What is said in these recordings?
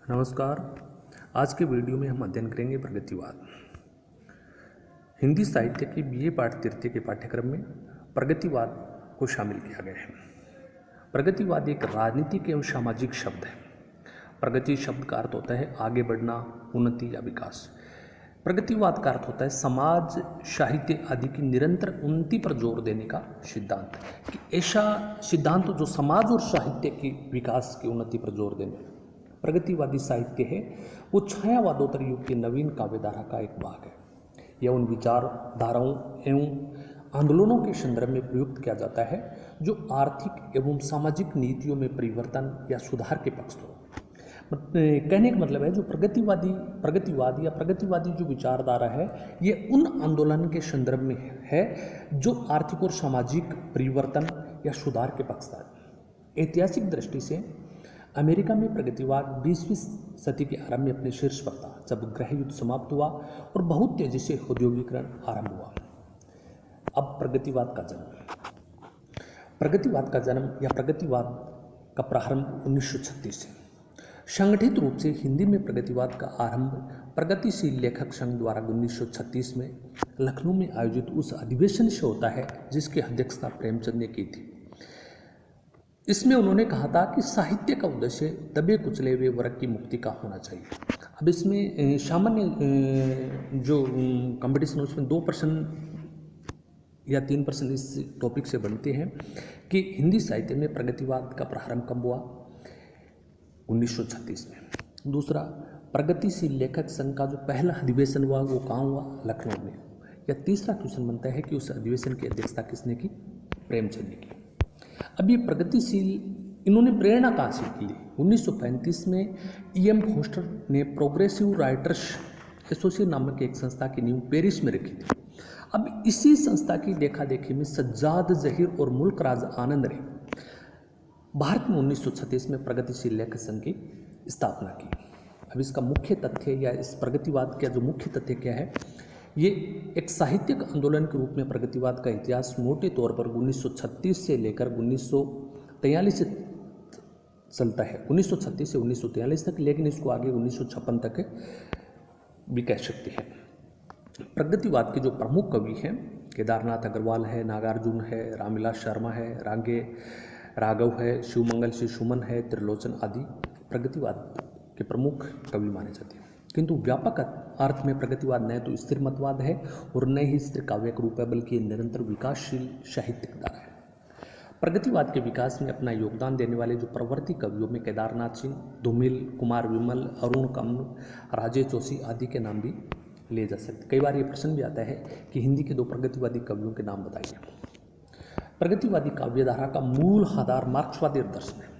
नमस्कार। आज के वीडियो में हम अध्ययन करेंगे प्रगतिवाद। हिंदी साहित्य के बीए पाठ तृतीय के पाठ्यक्रम में प्रगतिवाद को शामिल किया गया है। प्रगतिवाद एक राजनीतिक एवं सामाजिक शब्द है। प्रगति शब्द का अर्थ होता है आगे बढ़ना, उन्नति या विकास। प्रगतिवाद का अर्थ होता है समाज, साहित्य आदि की निरंतर उन्नति पर जोर देने का सिद्धांत, कि ऐसा सिद्धांत जो समाज और साहित्य की विकास की उन्नति पर जोर देने प्रगतिवादी साहित्य है, वो छायावादोत्तर युग की नवीन काव्यधारा का एक भाग है। यह उन विचारधाराओं एवं आंदोलनों के संदर्भ में प्रयुक्त किया जाता है जो आर्थिक एवं सामाजिक नीतियों में परिवर्तन या सुधार के पक्ष हो। कहने का मतलब है जो प्रगतिवाद या प्रगतिवादी जो विचारधारा है, ये उन आंदोलन के संदर्भ में है जो आर्थिक और सामाजिक परिवर्तन या सुधार के पक्ष है। ऐतिहासिक दृष्टि से अमेरिका में प्रगतिवाद 20वीं सदी के आरंभ में अपने शीर्ष पर था, जब गृह युद्ध समाप्त हुआ और बहुत तेजी से औद्योगिकरण आरंभ हुआ। अब प्रगतिवाद का जन्म या प्रगतिवाद का प्रारंभ 1936 से। संगठित रूप से हिंदी में प्रगतिवाद का आरंभ प्रगतिशील लेखक संघ द्वारा 1936 में लखनऊ में आयोजित उस अधिवेशन से होता है जिसकी अध्यक्षता प्रेमचंद ने की थी। इसमें उन्होंने कहा था कि साहित्य का उद्देश्य दबे कुचले हुए वर्ग की मुक्ति का होना चाहिए। अब इसमें सामान्य जो कंपटीशन है उसमें 2% या 3% इस टॉपिक से बनते हैं कि हिंदी साहित्य में प्रगतिवाद का प्रारंभ कब हुआ, 1936 में। दूसरा, प्रगतिशील लेखक संघ का जो पहला अधिवेशन हुआ वो कहाँ हुआ, लखनऊ में। या तीसरा क्वेश्चन बनता है कि उस अधिवेशन की अध्यक्षता किसने की, प्रेमचंद ने की। अब ये प्रगतिशील, इन्होंने प्रेरणा कहाँ से की? 1935 में E.M. फोस्टर ने प्रोग्रेसिव राइटर्स एसोसिएशन नामक एक संस्था की नींव पेरिस में रखी थी। अब इसी संस्था की देखा देखी में सज्जाद जहीर और मुल्क राज आनंद ने भारत में 1936 में प्रगतिशील लेखक संघ की स्थापना की। अब इसका मुख्य तथ्य या इस प्रगतिवाद का जो मुख्य तथ्य क्या है, ये एक साहित्यिक आंदोलन के रूप में प्रगतिवाद का इतिहास मोटे तौर पर 1936 से लेकर 1943 से चलता है, 1936 से 1943 तक, लेकिन इसको आगे 1956 तक भी कह सकते हैं। प्रगतिवाद के जो प्रमुख कवि हैं, केदारनाथ अग्रवाल है, नागार्जुन है, रामविलास शर्मा है, रांगे राघव है, शिवमंगल से सुमन है, त्रिलोचन आदि प्रगतिवाद के प्रमुख कवि माने जाते हैं। किंतु व्यापक अर्थ में प्रगतिवाद न तो स्थिर मतवाद है और न ही स्थिर काव्य रूप है, बल्कि निरंतर विकासशील साहित्यिक धारा है। प्रगतिवाद के विकास में अपना योगदान देने वाले जो प्रवर्ती कवियों में केदारनाथ सिंह, धूमिल, कुमार विमल, अरुण कम्म, राजेश जोशी आदि के नाम भी लिए जा सकते। कई बार ये प्रश्न भी आता है कि हिंदी के 2 प्रगतिवादी कवियों के नाम बताइए। प्रगतिवादी काव्यधारा का मूल आधार मार्क्सवादी दर्शन है।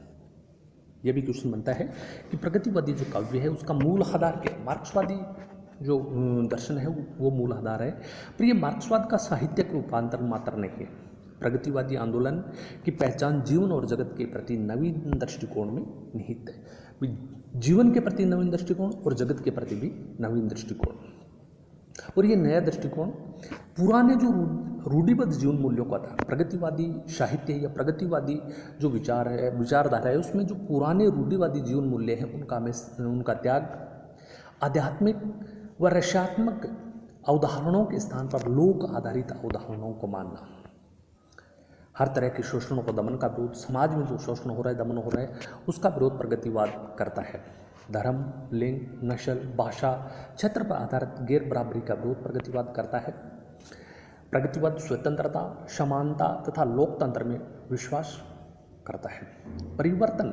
यह भी क्वेश्चन बनता है कि प्रगतिवादी जो काव्य है उसका मूल आधार क्या है। मार्क्सवादी जो दर्शन है वो मूल आधार है, पर यह मार्क्सवाद का साहित्यिक रूपांतर मात्र नहीं है। प्रगतिवादी आंदोलन की पहचान जीवन और जगत के प्रति नवीन दृष्टिकोण में निहित है। जीवन के प्रति नवीन दृष्टिकोण और जगत के प्रति भी नवीन दृष्टिकोण, और ये नया दृष्टिकोण पुराने जो रूढ़िबद्ध जीवन मूल्यों का था। प्रगतिवादी साहित्य या प्रगतिवादी जो विचारधारा है उसमें जो पुराने रूढ़िवादी जीवन मूल्य हैं उनका त्याग, आध्यात्मिक व रसात्मक अवधारणाओं के स्थान पर लोक आधारित अवधारणाओं को मानना, हर तरह के शोषणों को दमन का विरोध, समाज में जो शोषण हो रहा है, दमन हो रहा है, उसका विरोध प्रगतिवाद करता है। धर्म, लिंग, नस्ल, भाषा, क्षेत्र पर आधारित गैर बराबरी का विरोध प्रगतिवाद करता है। प्रगतिवाद स्वतंत्रता, समानता तथा लोकतंत्र में विश्वास करता है। परिवर्तन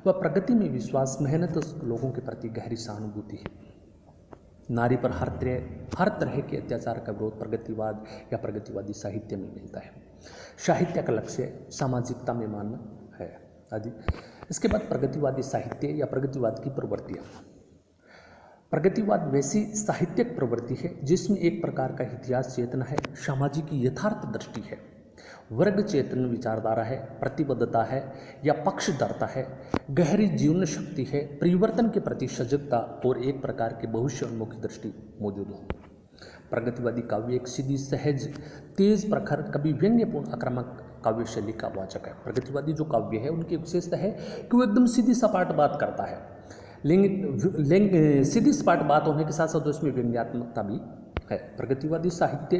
व प्रगति में विश्वास, मेहनत लोगों के प्रति गहरी सहानुभूति है। नारी पर हर तरह के अत्याचार का विरोध प्रगतिवाद या प्रगतिवादी साहित्य में मिलता है। साहित्य का लक्ष्य सामाजिकता में मानना है आदि। इसके बाद प्रगतिवादी साहित्य या प्रगतिवाद की प्रवृत्तियाँ। प्रगतिवाद वैसी साहित्यिक प्रवृत्ति है जिसमें एक प्रकार का इतिहास चेतना है, सामाजिक यथार्थ दृष्टि है, वर्ग चेतन विचारधारा है, प्रतिबद्धता है या पक्षधरता है, गहरी जीवन शक्ति है, परिवर्तन के प्रति सजगता और एक प्रकार के भविष्योन्मुखी दृष्टि मौजूद हो। प्रगतिवादी काव्य एक सीधी, सहज, तेज, प्रखर, कभी व्यंग्यपूर्ण, आक्रामक काव्य शैली का वाचक है। प्रगतिवादी जो काव्य है उनकी विशेषता है कि वो एकदम सीधी सपाट बात करता है, लिंग सीधी सपाट बात होने के साथ साथ उसमें व्यंग्यात्मकता भी है। प्रगतिवादी साहित्य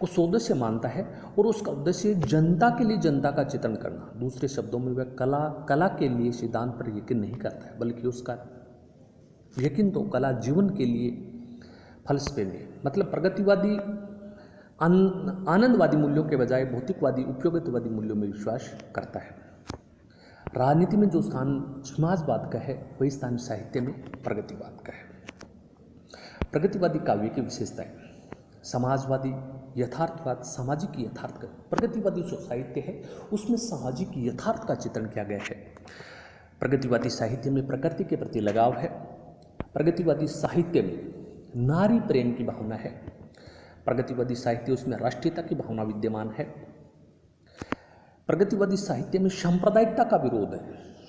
को सौदेश्य मानता है और उसका उद्देश्य जनता के लिए जनता का चित्रण करना। दूसरे शब्दों में वह कला के लिए सिद्धांत पर यकीन नहीं करता है, बल्कि उसका यकीन तो कला जीवन के लिए फलसफे में। मतलब प्रगतिवादी आनंदवादी मूल्यों के बजाय भौतिकवादी उपयोगितावादी मूल्यों में विश्वास करता है। राजनीति में जो स्थान समाजवाद का है वही स्थान साहित्य में प्रगतिवाद का है। प्रगतिवादी काव्य की विशेषताएं: समाजवादी यथार्थवाद, सामाजिक यथार्थ का। प्रगतिवादी जो साहित्य है उसमें सामाजिक यथार्थ का चित्रण किया गया है। प्रगतिवादी साहित्य में प्रकृति के प्रति लगाव है। प्रगतिवादी साहित्य में नारी प्रेम की भावना है। प्रगतिवादी साहित्य उसमें राष्ट्रीयता की भावना विद्यमान है। प्रगतिवादी साहित्य में सांप्रदायिकता का विरोध है,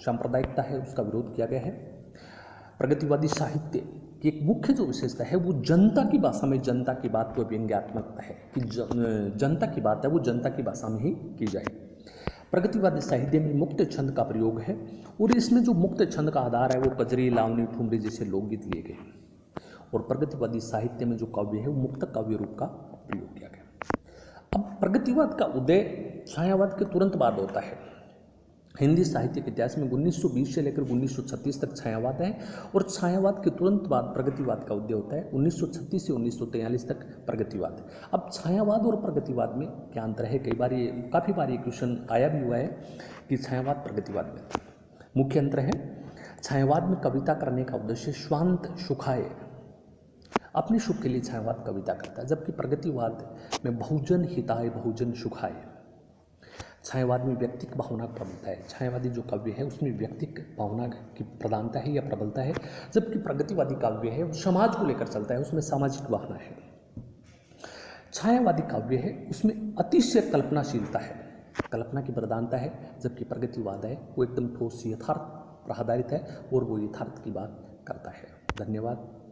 सांप्रदायिकता है उसका विरोध किया गया है। प्रगतिवादी साहित्य की एक मुख्य जो विशेषता है वो जनता की भाषा में जनता की बात को व्यंग्यात्मकता है कि जनता की बात है वो जनता की भाषा में ही की जाए। प्रगतिवादी साहित्य में मुक्त छंद का प्रयोग है और इसमें जो मुक्त छंद का आधार है वो कजरी, लावनी, ठुमरी जैसे लोकगीत लिए गए। और प्रगतिवादी साहित्य में जो काव्य है वो मुक्त काव्य रूप का प्रयोग किया गया। अब प्रगतिवाद का उदय छायावाद के तुरंत बाद होता है। हिंदी साहित्य के इतिहास में 1920 से लेकर 1936 तक छायावाद है और छायावाद के तुरंत बाद प्रगतिवाद का उदय होता है। 1936 से 1943 तक प्रगतिवाद है। अब छायावाद और प्रगतिवाद में क्या अंतर है? काफ़ी बार ये क्वेश्चन आया भी हुआ है कि छायावाद प्रगतिवाद में मुख्य अंतर है। छायावाद में कविता करने का उद्देश्य स्वांत सुखाए, अपने सुख के लिए छायावाद कविता करता है, जबकि प्रगतिवाद में बहुजन हिताय बहुजन सुखाए। छायावाद में व्यक्तिक भावना प्रबलता है। छायावादी जो काव्य है उसमें व्यक्तिक भावना की प्रधानता है या प्रबलता है, जबकि प्रगतिवादी काव्य है वो समाज को लेकर चलता है, उसमें सामाजिक भावना है। छायावादी काव्य है उसमें अतिशय कल्पनाशीलता है, कल्पना की प्रधानता है, जबकि प्रगतिवाद है वो एकदम ठोस यथार्थ पर आधारित है और वो यथार्थ की बात करता है। धन्यवाद।